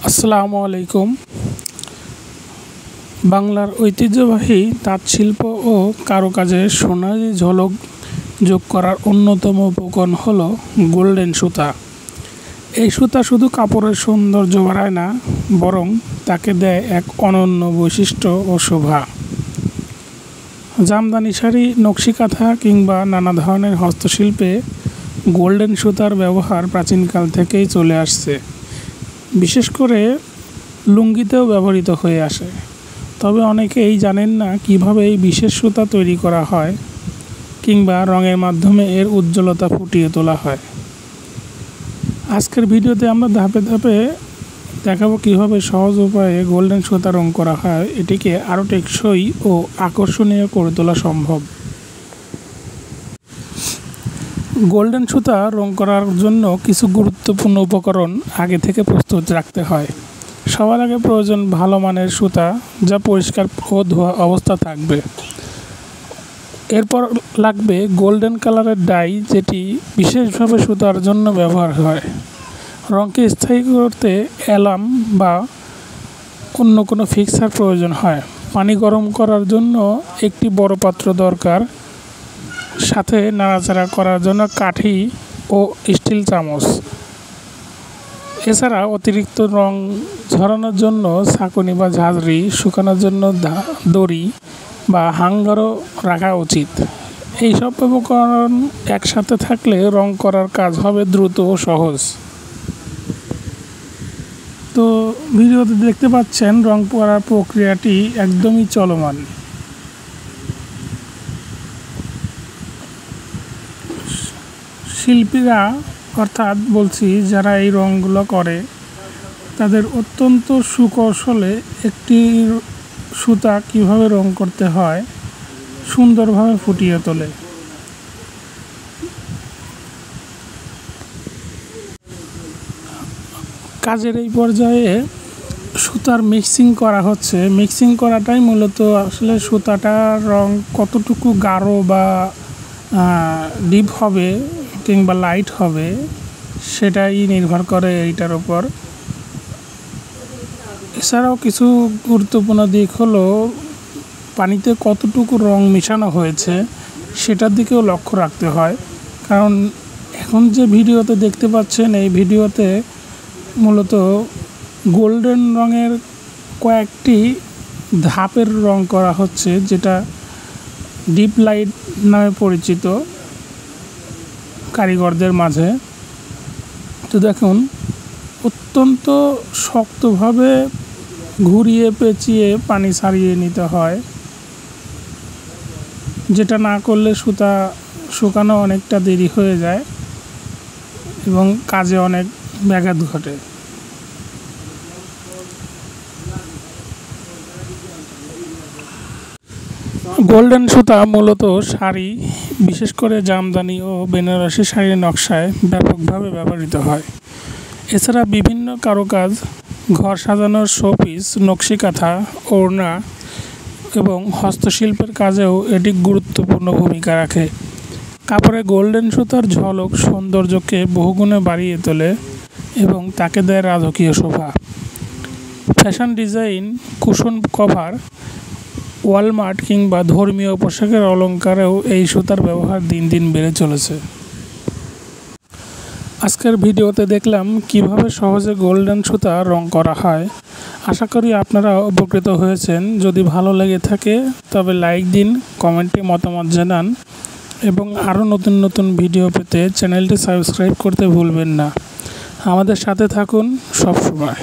আসসালামু আলাইকুম। বাংলার ঐতিহ্যবাহী তাঁতশিল্প ও কারুকাজে সোনালি ঝলক যোগ করার অন্যতম উপকরণ হলো গোল্ডেন সুতা। এই সুতা শুধু কাপড়ের সৌন্দর্য বাড়ায় না, বরং তাকে দেয় এক অনন্য বৈশিষ্ট্য ও শোভা। জামদানি শাড়ি, নকশি কাঁথা কিংবা নানা ধরনের হস্তশিল্পে গোল্ডেন সুতার ব্যবহার প্রাচীনকাল থেকেই চলে আসছে। বিশেষ করে লুঙ্গিতেও ব্যবহৃত হয়ে আসে। তবে অনেকেই জানেন না কিভাবে এই বিশেষ সুতা তৈরি করা হয় কিংবা রঙের মাধ্যমে এর উজ্জ্বলতা ফুটিয়ে তোলা হয়। আজকের ভিডিওতে আমরা ধাপে ধাপে দেখাবো কিভাবে সহজ উপায়ে গোল্ডেন সুতা রং করা হয়, এটিকে আরও টেকসই ও আকর্ষণীয় করে তোলা সম্ভব। গোল্ডেন সুতা রং করার জন্য কিছু গুরুত্বপূর্ণ উপকরণ আগে থেকে প্রস্তুত রাখতে হয়। সবার আগে প্রয়োজন ভালো মানের সুতা, যা পরিষ্কার ও ধোয়া অবস্থা থাকবে। এরপর লাগবে গোল্ডেন কালারের ডাই, যেটি বিশেষভাবে সুতার জন্য ব্যবহার হয়। রঙকে স্থায়ী করতে অ্যালাম বা অন্য কোনো ফিক্সার প্রয়োজন হয়। পানি গরম করার জন্য একটি বড় পাত্র দরকার, সাথে নাড়াচাড়া করার জন্য কাঠি ও স্টিল চামচ। এছাড়া অতিরিক্ত রং ঝরানোর জন্য ছাঁকনি বা ঝাঁঝরি, শুকানোর জন্য দড়ি বা হ্যাঙ্গারও রাখা উচিত। এই সব উপকরণ একসাথে থাকলে রং করার কাজ হবে দ্রুত ও সহজ। তো ভিডিওতে দেখতে পাচ্ছেন রং করার প্রক্রিয়াটি একদমই চলমান। শিল্পীরা অর্থাৎ বলছি যারা এই রঙগুলো করে, তাদের অত্যন্ত সুকৌশলে একটি সুতা কিভাবে রং করতে হয় সুন্দরভাবে ফুটিয়ে তোলে। কাজের এই পর্যায়ে সুতার মিক্সিং করা হচ্ছে। মিক্সিং করাটাই মূলত আসলে সুতাটার রং কতটুকু গাঢ় বা ডিপ হবে কিংবা লাইট হবে সেটাই নির্ভর করে এইটার উপর। এছাড়াও কিছু গুরুত্বপূর্ণ দিক হলো পানিতে কতটুকু রং মেশানো হয়েছে সেটার দিকেও লক্ষ্য রাখতে হয়। কারণ এখন যে ভিডিওতে দেখতে পাচ্ছেন, এই ভিডিওতে মূলত গোল্ডেন রঙের কয়েকটি ধাপের রং করা হচ্ছে, যেটা ডিপ লাইট নামে পরিচিত কারিগরদের মাঝে। তো দেখুন, অত্যন্ত শক্তভাবে ঘুরিয়ে পেঁচিয়ে পানি ছাড়িয়ে নিতে হয়, যেটা না করলে সুতা শুকানো অনেকটা দেরি হয়ে যায় এবং কাজে অনেক ব্যাঘাত ঘটে। গোল্ডেন সুতা মূলত শাড়ি, বিশেষ করে জামদানি ও বেনারসি শাড়ির নকশায় ব্যাপকভাবে ব্যবহৃত হয়। এছাড়া বিভিন্ন কারুকাজ, ঘর সাজানোর শোপিস, নকশি কাঁথা, ওড়না এবং হস্তশিল্পের কাজেও এটি গুরুত্বপূর্ণ ভূমিকা রাখে। কাপড়ে গোল্ডেন সুতার ঝলক সৌন্দর্যকে বহুগুণে বাড়িয়ে তোলে এবং তাকে দেয় রাজকীয় শোভা। Fashion design, cushion cover, Walmart কিংবা ধর্মীয় পোশাকের অলংকারেও এই সুতার ব্যবহার দিন দিন বেড়ে চলেছে। আজকের ভিডিওতে দেখলাম কিভাবে সহজে গোল্ডেন সুতা রং করা হয়। আশা করি আপনারা উপকৃত হয়েছেন। যদি ভালো লেগে থাকে তবে লাইক দিন, কমেন্টে মতামত জানান এবং আরও নতুন নতুন ভিডিও পেতে চ্যানেলটি সাবস্ক্রাইব করতে ভুলবেন না। আমাদের সাথে থাকুন সব সময়।